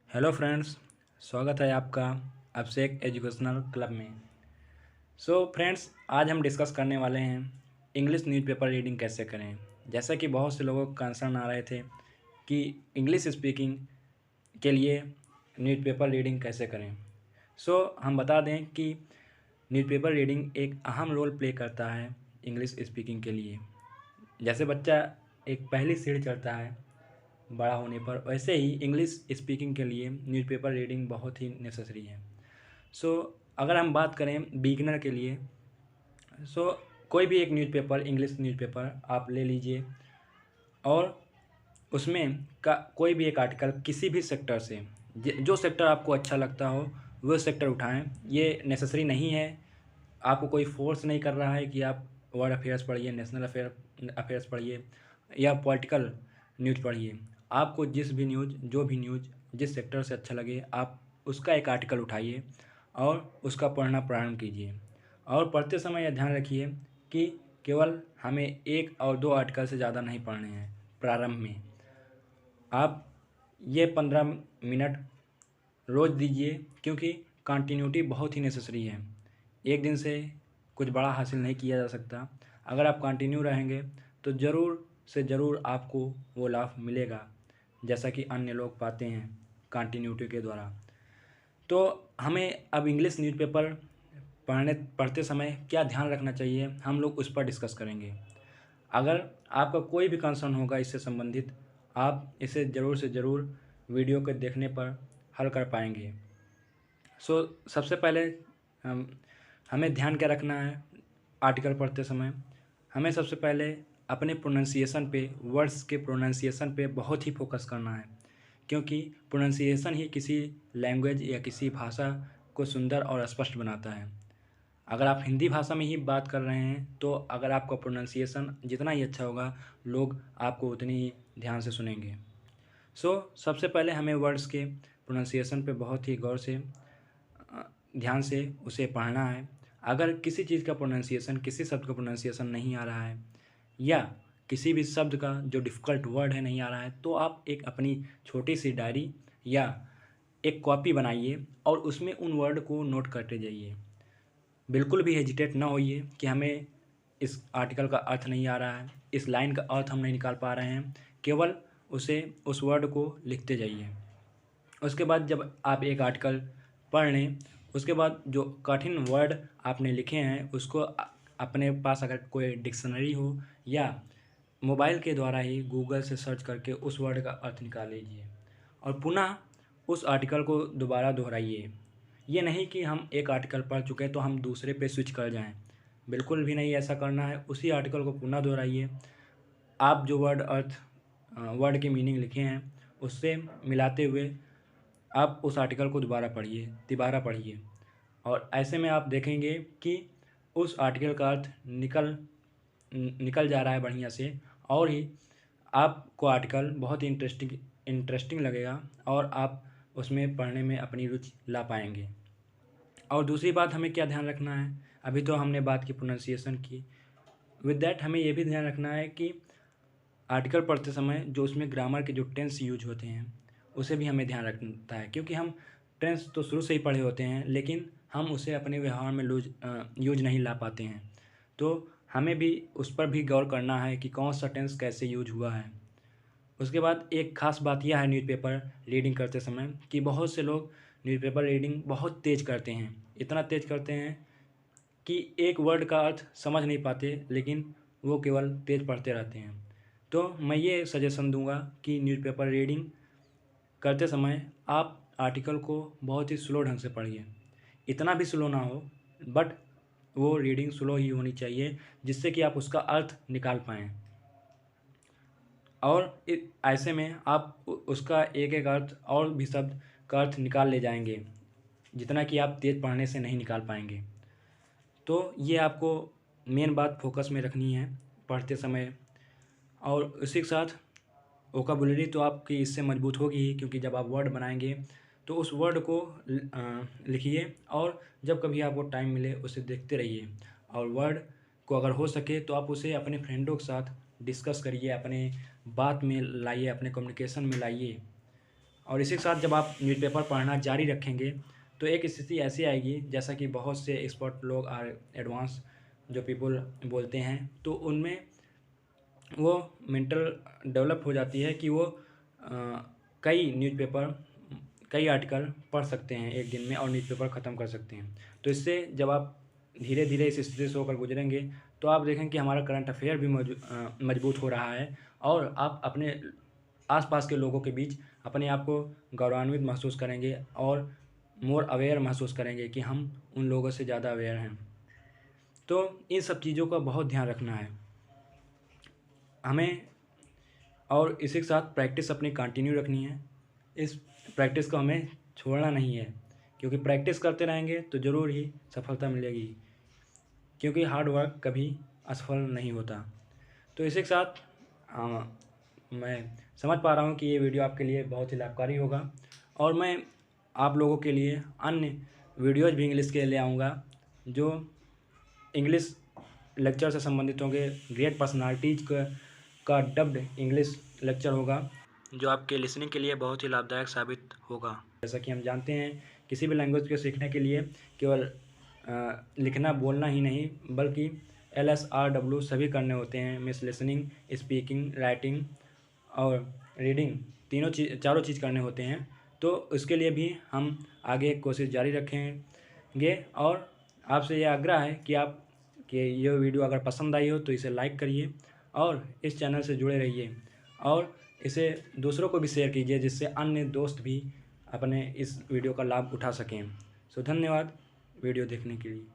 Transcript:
Hello friends, स्वागत है आपका अभिषेक एजुकेशनल क्लब में। फ्रेंड्स, आज हम डिस्कस करने वाले हैं इंग्लिश न्यूज़पेपर रीडिंग कैसे करें। जैसा कि बहुत से लोगों को कंसर्न आ रहे थे कि इंग्लिश स्पीकिंग के लिए न्यूज़पेपर रीडिंग कैसे करें। हम बता दें कि न्यूज़पेपर रीडिंग एक अहम रोल प्ले करता है इंग्लिश स्पीकिंग के लिए। जैसे बच्चा एक पहली सीढ़ी चढ़ता है बड़ा होने पर, वैसे ही इंग्लिश स्पीकिंग के लिए न्यूज़पेपर रीडिंग बहुत ही नेसेसरी है। सो अगर हम बात करें बिगिनर के लिए, सो कोई भी एक न्यूज़पेपर, इंग्लिश न्यूज़पेपर आप ले लीजिए और उसमें का कोई भी एक आर्टिकल किसी भी सेक्टर से, जो सेक्टर आपको अच्छा लगता हो वो सेक्टर उठाएं। ये नेसेसरी नहीं है, आपको कोई फोर्स नहीं कर रहा है कि आप वर्ल्ड अफेयर्स पढ़िए, नेशनल अफेयर्स पढ़िए या पॉलिटिकल न्यूज़ पढ़िए। आपको जो भी न्यूज़ जिस सेक्टर से अच्छा लगे, आप उसका एक आर्टिकल उठाइए और उसका पढ़ना प्रारंभ कीजिए। और पढ़ते समय यह ध्यान रखिए कि केवल हमें एक और दो आर्टिकल से ज़्यादा नहीं पढ़ने हैं प्रारंभ में। आप ये 15 मिनट रोज़ दीजिए, क्योंकि कंटिन्यूटी बहुत ही नेसेसरी है। एक दिन से कुछ बड़ा हासिल नहीं किया जा सकता। अगर आप कंटिन्यू रहेंगे तो ज़रूर से ज़रूर आपको वो लाभ मिलेगा, जैसा कि अन्य लोग पाते हैं कंटिन्यूटी के द्वारा। तो हमें अब इंग्लिश न्यूज़पेपर पढ़ते समय क्या ध्यान रखना चाहिए, हम लोग उस पर डिस्कस करेंगे। अगर आपका कोई भी कंसर्न होगा इससे संबंधित, आप इसे ज़रूर से ज़रूर वीडियो के देखने पर हल कर पाएंगे। सबसे पहले हमें ध्यान क्या रखना है आर्टिकल पढ़ते समय। हमें सबसे पहले अपने प्रोनाउंसिएशन पे, वर्ड्स के प्रोनाउंसिएशन पे बहुत ही फोकस करना है, क्योंकि प्रोनाउंसिएशन ही किसी लैंग्वेज या किसी भाषा को सुंदर और स्पष्ट बनाता है। अगर आप हिंदी भाषा में ही बात कर रहे हैं तो अगर आपका प्रोनाउंसिएशन जितना ही अच्छा होगा, लोग आपको उतनी ही ध्यान से सुनेंगे। सबसे पहले हमें वर्ड्स के प्रोनाउंसिएशन पे बहुत ही गौर से ध्यान से उसे पढ़ना है। अगर किसी चीज़ का प्रोनाउंसिएशन, किसी शब्द का प्रोनाउंसिएशन नहीं आ रहा है या किसी भी शब्द का जो डिफ़िकल्ट वर्ड है नहीं आ रहा है, तो आप एक अपनी छोटी सी डायरी या एक कॉपी बनाइए और उसमें उन वर्ड को नोट करते जाइए। बिल्कुल भी हेजिटेट ना होइए कि हमें इस आर्टिकल का अर्थ नहीं आ रहा है, इस लाइन का अर्थ हम नहीं निकाल पा रहे हैं। केवल उस वर्ड को लिखते जाइए। उसके बाद जब आप एक आर्टिकल पढ़ लें, उसके बाद जो कठिन वर्ड आपने लिखे हैं उसको अपने पास अगर कोई डिक्शनरी हो या मोबाइल के द्वारा ही गूगल से सर्च करके उस वर्ड का अर्थ निकाल लीजिए और पुनः उस आर्टिकल को दोबारा दोहराइए। ये नहीं कि हम एक आर्टिकल पढ़ चुके हैं तो हम दूसरे पे स्विच कर जाएं, बिल्कुल भी नहीं ऐसा करना है। उसी आर्टिकल को पुनः दोहराइए। आप जो वर्ड की मीनिंग लिखे हैं उससे मिलाते हुए आप उस आर्टिकल को दोबारा पढ़िए और ऐसे में आप देखेंगे कि उस आर्टिकल का अर्थ निकल जा रहा है बढ़िया से, और ही आपको आर्टिकल बहुत ही इंटरेस्टिंग लगेगा और आप उसमें पढ़ने में अपनी रुचि ला पाएंगे। और दूसरी बात हमें क्या ध्यान रखना है, अभी तो हमने बात की प्रोनाउंसिएशन की, विद डैट हमें ये भी ध्यान रखना है कि आर्टिकल पढ़ते समय जो उसमें ग्रामर के जो टेंस यूज होते हैं उसे भी हमें ध्यान रखना है, क्योंकि हम टेंस तो शुरू से ही पढ़े होते हैं लेकिन हम उसे अपने व्यवहार में यूज नहीं ला पाते हैं। तो हमें भी उस पर भी गौर करना है कि कौन सा टेंस कैसे यूज हुआ है। उसके बाद एक ख़ास बात यह है न्यूज़पेपर रीडिंग करते समय कि बहुत से लोग न्यूज़पेपर रीडिंग बहुत तेज़ करते हैं, इतना तेज़ करते हैं कि एक वर्ड का अर्थ समझ नहीं पाते, लेकिन वो केवल तेज़ पढ़ते रहते हैं। तो मैं ये सजेशन दूंगा कि न्यूज़पेपर रीडिंग करते समय आप आर्टिकल को बहुत ही स्लो ढंग से पढ़िए। इतना भी स्लो ना हो, बट वो रीडिंग स्लो ही होनी चाहिए जिससे कि आप उसका अर्थ निकाल पाएँ। और ऐसे में आप उसका एक एक अर्थ और भी शब्द का अर्थ निकाल ले जाएंगे, जितना कि आप तेज़ पढ़ने से नहीं निकाल पाएंगे। तो ये आपको मेन बात फोकस में रखनी है पढ़ते समय। और उसी के साथ वोकाबुलरी तो आपकी इससे मजबूत होगी ही, क्योंकि जब आप वर्ड बनाएंगे तो उस वर्ड को लिखिए और जब कभी आपको टाइम मिले उसे देखते रहिए। और वर्ड को अगर हो सके तो आप उसे अपने फ्रेंडों के साथ डिस्कस करिए, अपने बात में लाइए, अपने कम्युनिकेशन में लाइए। और इसी के साथ जब आप न्यूज़पेपर पढ़ना जारी रखेंगे तो एक स्थिति ऐसी आएगी, जैसा कि बहुत से एक्सपर्ट लोग और एडवांस जो पीपल बोलते हैं, तो उनमें वो मेंटल डेवलप हो जाती है कि वो कई न्यूज़पेपर, कई आर्टिकल पढ़ सकते हैं एक दिन में और न्यूज़पेपर ख़त्म कर सकते हैं। तो इससे जब आप धीरे धीरे इस स्थिति से होकर गुजरेंगे तो आप देखेंगे कि हमारा करंट अफेयर भी मजबूत हो रहा है और आप अपने आसपास के लोगों के बीच अपने आप को गौरवान्वित महसूस करेंगे और मोर अवेयर महसूस करेंगे कि हम उन लोगों से ज़्यादा अवेयर हैं। तो इन सब चीज़ों का बहुत ध्यान रखना है हमें, और इसी के साथ प्रैक्टिस अपनी कंटिन्यू रखनी है। इस प्रैक्टिस को हमें छोड़ना नहीं है, क्योंकि प्रैक्टिस करते रहेंगे तो ज़रूर ही सफलता मिलेगी, क्योंकि हार्ड वर्क कभी असफल नहीं होता। तो इसी के साथ मैं समझ पा रहा हूँ कि ये वीडियो आपके लिए बहुत ही लाभकारी होगा और मैं आप लोगों के लिए अन्य वीडियोज़ भी इंग्लिश के ले आऊँगा जो इंग्लिश लेक्चर से संबंधित होंगे। ग्रेट पर्सनालिटीज़ का डब्ड इंग्लिश लेक्चर होगा जो आपके लिसनिंग के लिए बहुत ही लाभदायक साबित होगा। जैसा कि हम जानते हैं किसी भी लैंग्वेज को सीखने के लिए केवल लिखना बोलना ही नहीं बल्कि LSRW सभी करने होते हैं, मीन्स लिसनिंग, स्पीकिंग, राइटिंग और रीडिंग, चारों चीज़ करने होते हैं। तो उसके लिए भी हम आगे कोशिश जारी रखेंगे और आपसे ये आग्रह है कि ये वीडियो अगर पसंद आई हो तो इसे लाइक करिए और इस चैनल से जुड़े रहिए और इसे दूसरों को भी शेयर कीजिए, जिससे अन्य दोस्त भी अपने इस वीडियो का लाभ उठा सकें। धन्यवाद वीडियो देखने के लिए।